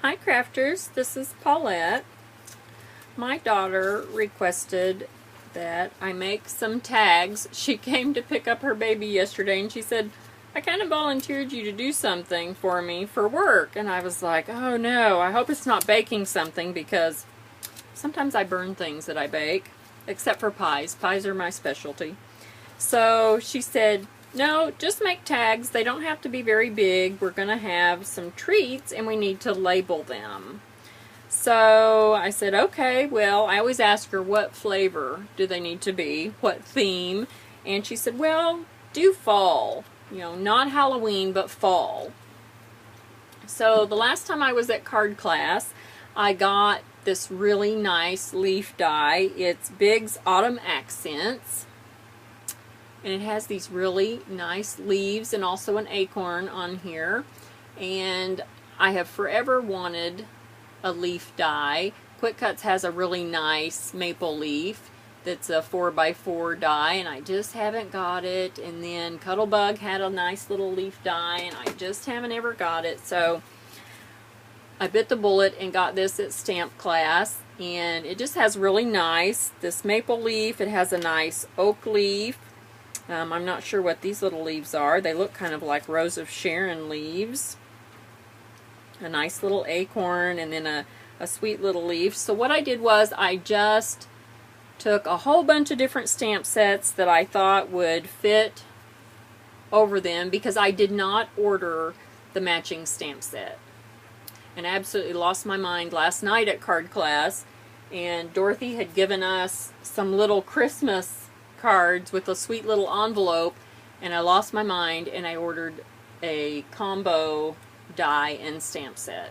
Hi crafters, this is Paulette. My daughter requested that I make some tags. She came to pick up her baby yesterday and she said, I kind of volunteered you to do something for me for work. And I was like, oh no, I hope it's not baking something because sometimes I burn things that I bake, except for pies. Pies are my specialty. So she said, no, just make tags. They don't have to be very big. We're going to have some treats and we need to label them. So I said, okay, well, I always ask her what flavor do they need to be, what theme. And she said, well, do fall. You know, not Halloween, but fall. So the last time I was at card class, I got this really nice leaf die. It's Big's Autumn Accents. And it has these really nice leaves and also an acorn on here. And I have forever wanted a leaf die. Quick Cuts has a really nice maple leaf that's a 4x4 die, and I just haven't got it. And then Cuttlebug had a nice little leaf die, and I just haven't ever got it. So I bit the bullet and got this at stamp class, and it just has really nice, this maple leaf. It has a nice oak leaf. I'm not sure what these little leaves are. They look kind of like Rose of Sharon leaves. A nice little acorn, and then a sweet little leaf. So what I did was I just took a whole bunch of different stamp sets that I thought would fit over them, because I did not order the matching stamp set. And I absolutely lost my mind last night at card class, and Dorothy had given us some little Christmas cards with a sweet little envelope, and I lost my mind and I ordered a combo die and stamp set.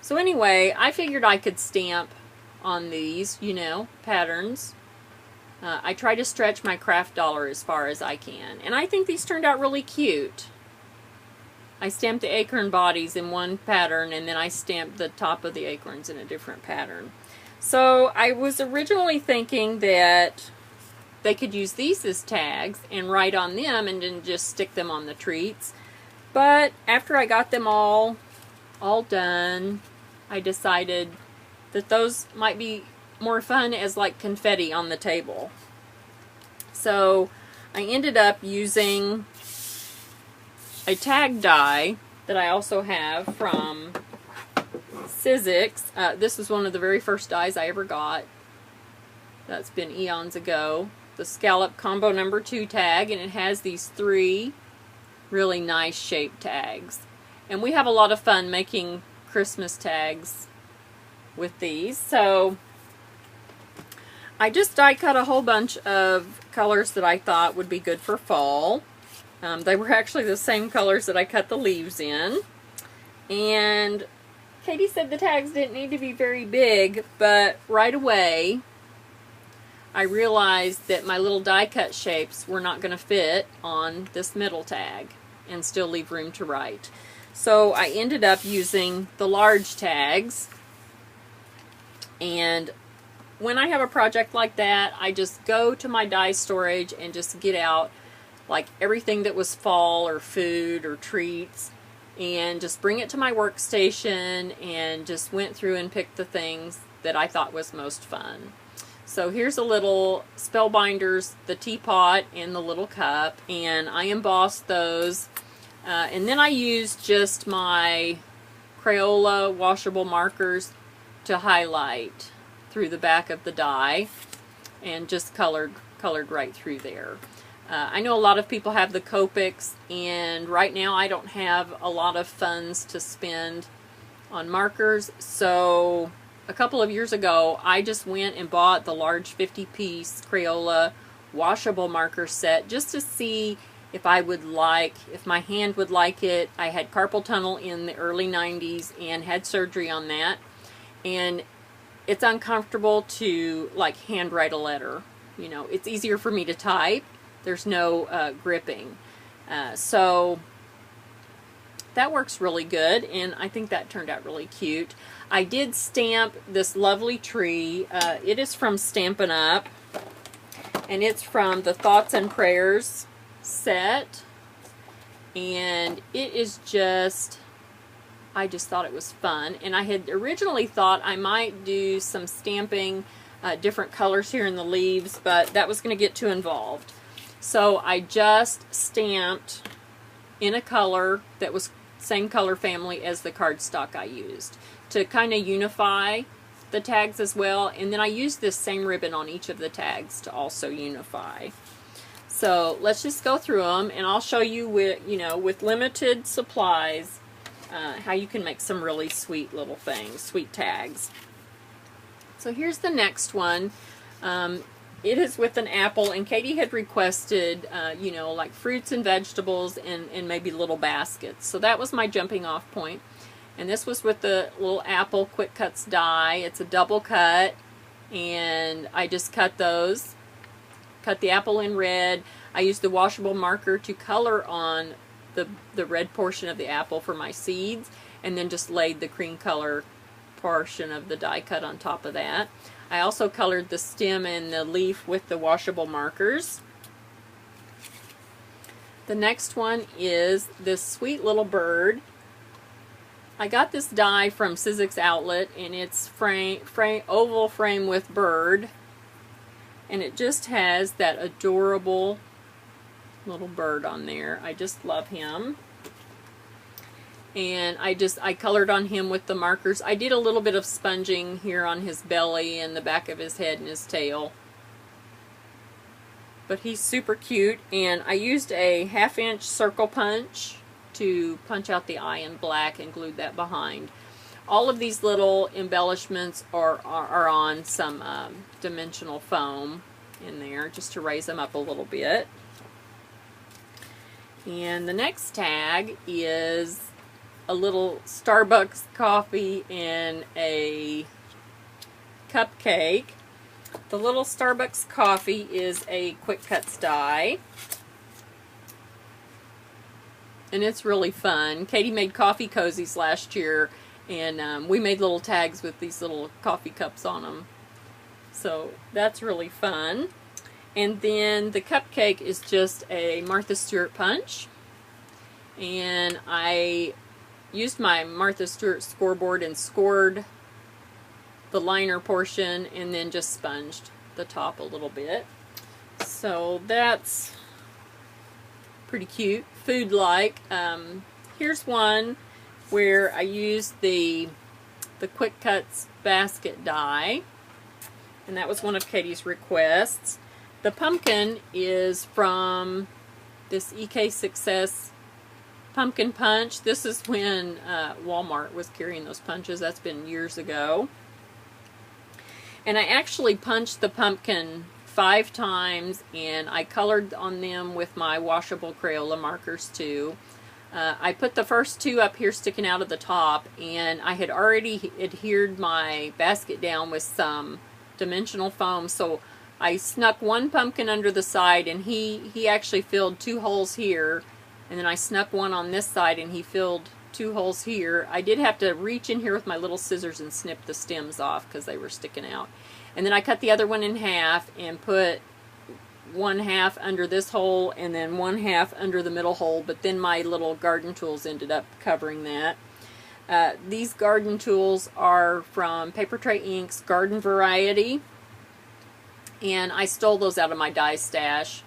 So anyway, I figured I could stamp on these, you know, patterns. I try to stretch my craft dollar as far as I can, and I think these turned out really cute. I stamped the acorn bodies in one pattern, and then I stamped the top of the acorns in a different pattern. So I was originally thinking that they could use these as tags and write on them and then just stick them on the treats. But after I got them all done, I decided that those might be more fun as like confetti on the table. So I ended up using a tag die that I also have from Sizzix. This is one of the very first dies I ever got. That's been eons ago. The Scallop Combo number 2 tag, and it has these 3 really nice shaped tags. And we have a lot of fun making Christmas tags with these. So I just die cut a whole bunch of colors that I thought would be good for fall. They were actually the same colors that I cut the leaves in. And Katie said the tags didn't need to be very big, but right away I realized that my little die cut shapes were not going to fit on this middle tag and still leave room to write. So I ended up using the large tags, and when I have a project like that, I just go to my die storage and just get out like everything that was fall or food or treats, and just bring it to my workstation and just went through and picked the things that I thought was most fun. So here's a little Spellbinders, the teapot and the little cup, and I embossed those. And then I used just my Crayola washable markers to highlight through the back of the die, and just colored right through there. I know a lot of people have the Copics, and right now I don't have a lot of funds to spend on markers, so a couple of years ago, I just went and bought the large 50-piece Crayola washable marker set just to see if if my hand would like it. I had carpal tunnel in the early 90s and had surgery on that. And it's uncomfortable to like handwrite a letter. You know, it's easier for me to type. There's no gripping. So that works really good, and I think that turned out really cute. I did stamp this lovely tree. It is from Stampin' Up, and it's from the Thoughts and Prayers set, and it is just I just thought it was fun. And I had originally thought I might do some stamping, different colors here in the leaves, but that was going to get too involved. So I just stamped in a color that was same color family as the cardstock I used to kind of unify the tags as well. And then I used this same ribbon on each of the tags to also unify. So let's just go through them, and I'll show you with, with limited supplies, how you can make some really sweet little things, sweet tags. So here's the next one. It is with an apple, and Katie had requested, like fruits and vegetables and maybe little baskets. So that was my jumping off point. And this was with the little apple Quick Cuts die. It's a double cut, and I just cut those. Cut the apple in red. I used the washable marker to color on the red portion of the apple for my seeds, and then just laid the cream color portion of the die cut on top of that. I also colored the stem and the leaf with the washable markers. The next one is this sweet little bird. I got this die from Sizzix Outlet, and it's oval frame with bird. And it just has that adorable little bird on there. I just love him. And I colored on him with the markers. I did a little bit of sponging here on his belly and the back of his head and his tail. But he's super cute. And I used a 1/2-inch circle punch to punch out the eye in black and glued that behind. All of these little embellishments are on some dimensional foam in there, just to raise them up a little bit. And the next tag is a little Starbucks coffee and a cupcake. The little Starbucks coffee is a Quick Cuts die. And it's really fun. Katie made coffee cozies last year, and we made little tags with these little coffee cups on them. So that's really fun. And then the cupcake is just a Martha Stewart punch. And I used my Martha Stewart scoreboard and scored the liner portion, and then just sponged the top a little bit. So that's pretty cute. Food-like. Here's one where I used the Quick Cuts basket die, and that was one of Katie's requests. The pumpkin is from this EK Success pumpkin punch. This is when Walmart was carrying those punches. That's been years ago. And I actually punched the pumpkin 5 times, and I colored on them with my washable Crayola markers too. I put the first 2 up here sticking out of the top, and I had already adhered my basket down with some dimensional foam, so I snuck one pumpkin under the side, and he actually filled 2 holes here, and then I snuck one on this side, and he filled 2 holes here. I did have to reach in here with my little scissors and snip the stems off because they were sticking out. And then I cut the other one in half and put 1/2 under this hole and then 1/2 under the middle hole, but then my little garden tools ended up covering that. These garden tools are from Paper Tray Inc.'s Garden Variety, and I stole those out of my die stash.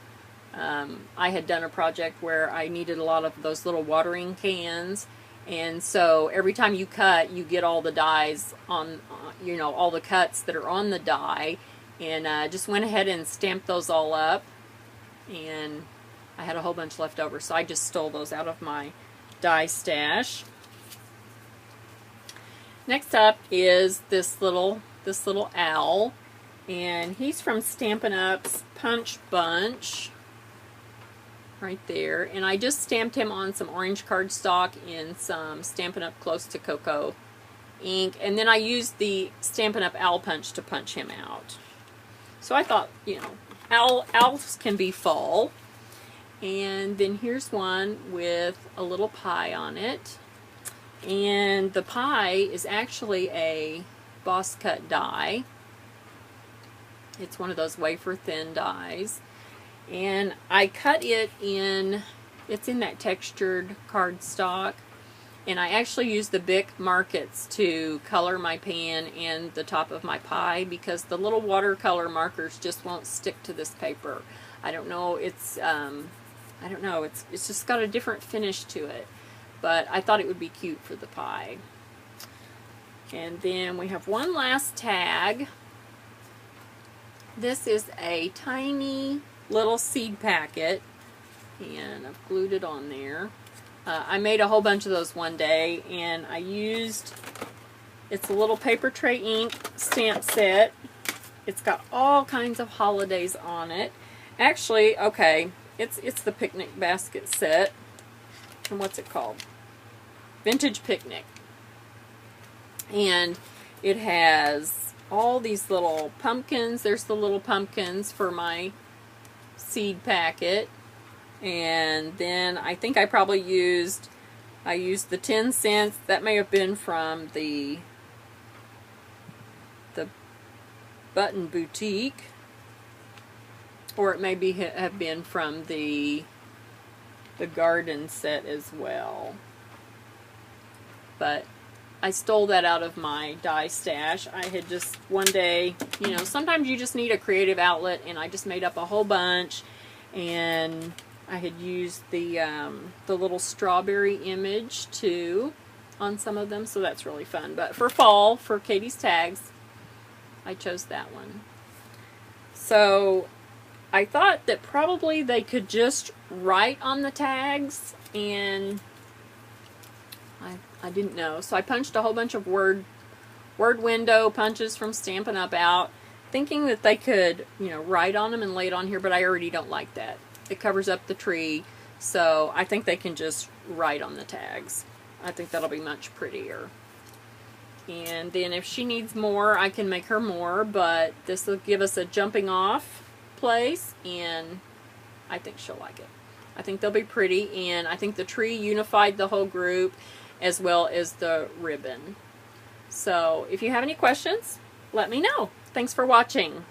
I had done a project where I needed a lot of those little watering cans, and so every time you cut, you get all the dies on, all the cuts that are on the die, and just went ahead and stamped those all up, and I had a whole bunch left over, so I just stole those out of my die stash. Next up is this little owl, and he's from Stampin' Up's Punch Bunch. Right there, and I just stamped him on some orange cardstock in some Stampin' Up Close to Cocoa ink, and then I used the Stampin' Up Owl Punch to punch him out. So I thought, owls can be fall. And then here's one with a little pie on it, and the pie is actually a Boss Cut die. It's one of those wafer thin dies. And I cut it in, it's in that textured cardstock. And I actually use the Bic markers to color my pan and the top of my pie because the little watercolor markers just won't stick to this paper. I don't know, it's just got a different finish to it. But I thought it would be cute for the pie. And then we have one last tag. This is a tiny little seed packet, and I've glued it on there. I made a whole bunch of those one day, and I used, it's a little paper tray ink stamp set. It's got all kinds of holidays on it. Actually, okay, it's the picnic basket set. And what's it called? Vintage Picnic. And it has all these little pumpkins. There's the little pumpkins for my seed packet. And then I think I probably used the 10 cents. That may have been from the Button Boutique, or it may have been from the garden set as well. But I stole that out of my die stash. I had just one day, you know, sometimes you just need a creative outlet, and I just made up a whole bunch. And I had used the little strawberry image too on some of them, so that's really fun. But for fall, for Katie's tags, I chose that one. So I thought that probably they could just write on the tags, and I didn't know. So I punched a whole bunch of word window punches from Stampin' Up! Out, thinking that they could, you know, write on them and lay it on here, but I already don't like that. It covers up the tree, so I think they can just write on the tags. I think that'll be much prettier. And then if she needs more, I can make her more, but this will give us a jumping off place, and I think she'll like it. I think they'll be pretty, and I think the tree unified the whole group as well as the ribbon. So if you have any questions, let me know. Thanks for watching.